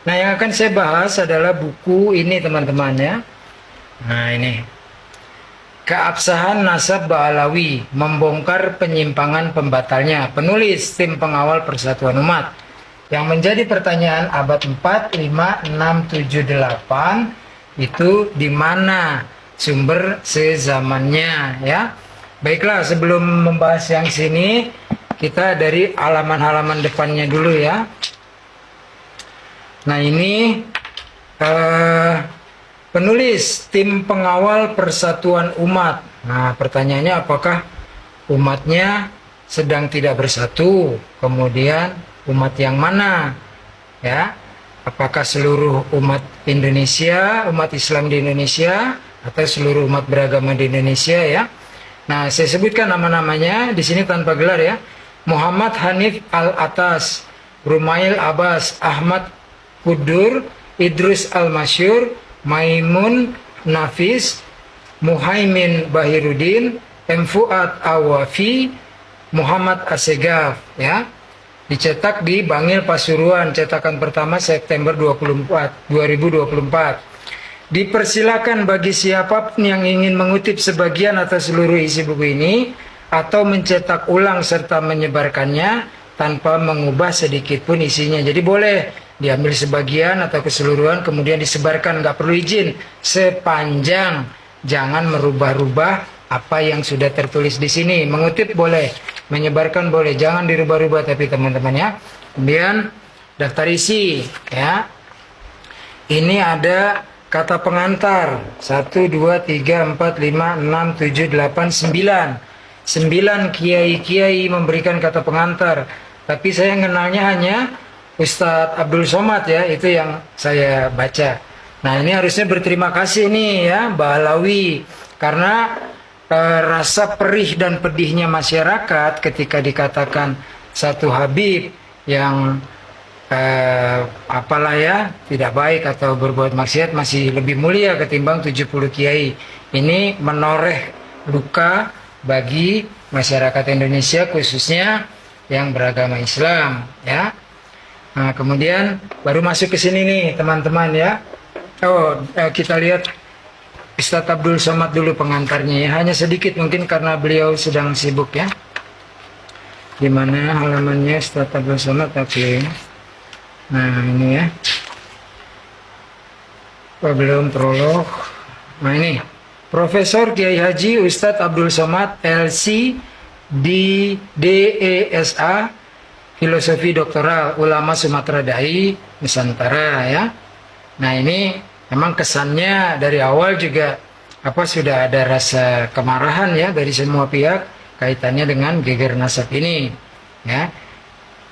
Nah, yang akan saya bahas adalah buku ini teman-teman ya. Nah, ini Keabsahan Nasab Ba'alawi, membongkar penyimpangan pembatalnya. Penulis tim pengawal Persatuan Umat. Yang menjadi pertanyaan abad 4, 5, 6, 7, 8 itu di mana sumber sezamannya ya. Baiklah, sebelum membahas yang sini, kita dari halaman-halaman depannya dulu ya. Nah, ini penulis tim pengawal Persatuan Umat. Nah, pertanyaannya apakah umatnya sedang tidak bersatu? Kemudian umat yang mana? Ya, apakah seluruh umat Indonesia, umat Islam di Indonesia, atau seluruh umat beragama di Indonesia ya? Nah, saya sebutkan nama-namanya di sini tanpa gelar ya. Muhammad Hanif Al-Atas, Rumail Abbas, Ahmad Kudur, Idrus Al-Masyur, Maimun Nafis, Muhaimin Bahirudin, M. Fuad Awafi, Muhammad Asegaf ya. Dicetak di Bangil Pasuruan, cetakan pertama September 2024. Dipersilakan bagi siapapun yang ingin mengutip sebagian atau seluruh isi buku ini atau mencetak ulang serta menyebarkannya tanpa mengubah sedikit pun isinya. Jadi boleh diambil sebagian atau keseluruhan kemudian disebarkan, nggak perlu izin, sepanjang jangan merubah-rubah apa yang sudah tertulis di sini. Mengutip boleh, menyebarkan boleh, jangan dirubah-rubah tapi teman-teman ya. Kemudian daftar isi ya. Ini ada kata pengantar 1, 2, 3, 4, 5, 6, 7, 8, 9. 9 kiai-kiai memberikan kata pengantar. Tapi saya kenalnya hanya Ustadz Abdul Somad ya, itu yang saya baca. Nah, ini harusnya berterima kasih nih ya Ba'alawi, karena rasa perih dan pedihnya masyarakat ketika dikatakan satu Habib yang apalah ya, tidak baik atau berbuat maksiat masih lebih mulia ketimbang 70 kiai. Ini menoreh luka bagi masyarakat Indonesia khususnya yang beragama Islam ya. Nah, kemudian baru masuk ke sini nih teman-teman ya. Kita lihat Ustadz Abdul Somad dulu pengantarnya ya. Hanya sedikit mungkin karena beliau sedang sibuk ya. Di mana halamannya Ustadz Abdul Somad? Oke. Nah, ini ya. Belum prolog. Nah, ini Profesor Kiai Haji Ustadz Abdul Somad LC di DESA Filosofi Doktoral Ulama Sumatera Dai Nusantara ya. Nah, ini memang kesannya dari awal juga sudah ada rasa kemarahan ya dari semua pihak kaitannya dengan geger nasab ini ya.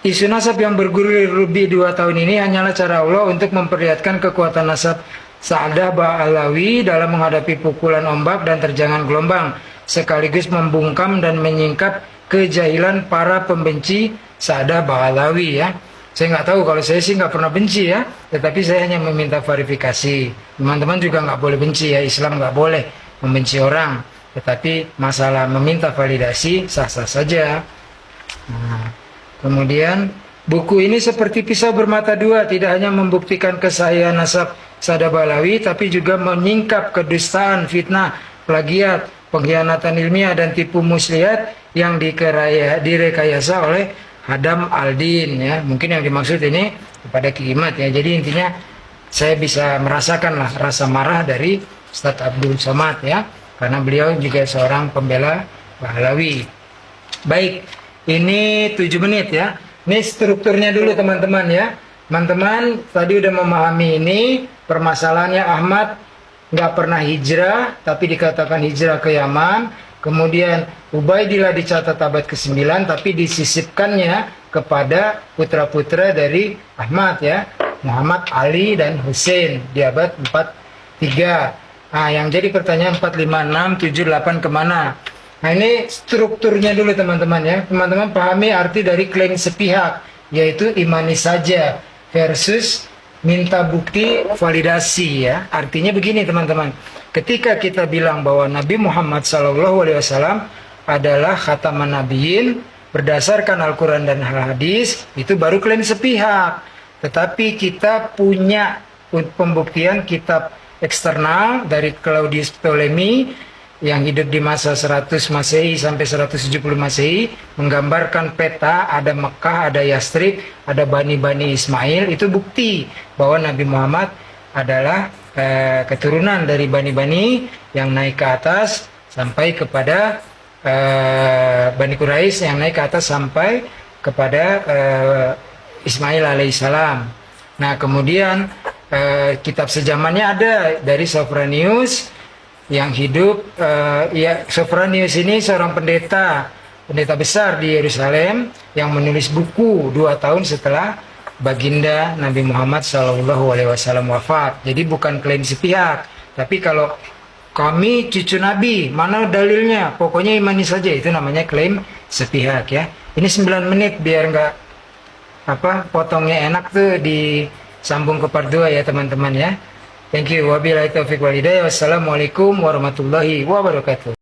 Isu nasab yang bergulir lebih 2 tahun ini hanyalah cara Allah untuk memperlihatkan kekuatan nasab Sa'adah Ba'alawi dalam menghadapi pukulan ombak dan terjangan gelombang, sekaligus membungkam dan menyingkap kejahilan para pembenci Sa'adah Ba'alawi ya. Saya nggak tahu, kalau saya sih nggak pernah benci ya, tetapi saya hanya meminta verifikasi. Teman-teman juga nggak boleh benci ya, Islam nggak boleh membenci orang, tetapi masalah meminta validasi sah-sah saja. Nah, kemudian buku ini seperti pisau bermata dua, tidak hanya membuktikan kesahihan nasab Sa'adah Ba'alawi, tapi juga menyingkap kedustaan, fitnah, plagiat, pengkhianatan ilmiah dan tipu muslihat yang direkayasa oleh Hadam Aldin ya. Mungkin yang dimaksud ini kepada Ki Imad ya. Jadi intinya saya bisa merasakan lah rasa marah dari Ustadz Abdul Somad ya, karena beliau juga seorang pembela Ba'alawi. Baik, ini 7 menit ya. Ini strukturnya dulu teman-teman ya. Teman-teman tadi udah memahami ini. Permasalahannya Ahmad nggak pernah hijrah, tapi dikatakan hijrah ke Yaman. Kemudian Ubaidillah dicatat abad ke-9, tapi disisipkannya kepada putra-putra dari Ahmad ya, Muhammad, Ali, dan Hussein di abad 43. Nah, yang jadi pertanyaan 4, 5, 6, 7, 8 kemana? Nah, ini strukturnya dulu teman-teman ya. Teman-teman pahami arti dari klaim sepihak, yaitu imani saja versus minta bukti validasi ya. Artinya begini teman-teman, ketika kita bilang bahwa Nabi Muhammad SAW adalah khataman nabiyyin berdasarkan Al-Quran dan hadis, itu baru klaim sepihak. Tetapi kita punya pembuktian kitab eksternal dari Claudius Ptolemy yang hidup di masa 100 Masehi sampai 170 Masehi, menggambarkan peta, ada Mekah, ada Yastrib, ada Bani-Bani Ismail. Itu bukti bahwa Nabi Muhammad adalah keturunan dari Bani-Bani yang naik ke atas sampai kepada Bani Quraisy, yang naik ke atas sampai kepada Ismail alaihissalam. Nah, kemudian kitab sejamannya ada dari Sophronius yang hidup. Sophronius ini seorang pendeta besar di Yerusalem yang menulis buku 2 tahun setelah baginda Nabi Muhammad SAW wafat. Jadi bukan klaim sepihak, tapi kalau kami cucu Nabi, mana dalilnya? Pokoknya imani saja, itu namanya klaim sepihak ya. Ini 9 menit biar nggak potongnya enak tuh, disambung ke part 2 ya teman-teman ya. Thank you. Wabillahi taufiq wal hidayah. Wassalamualaikum warahmatullahi wabarakatuh.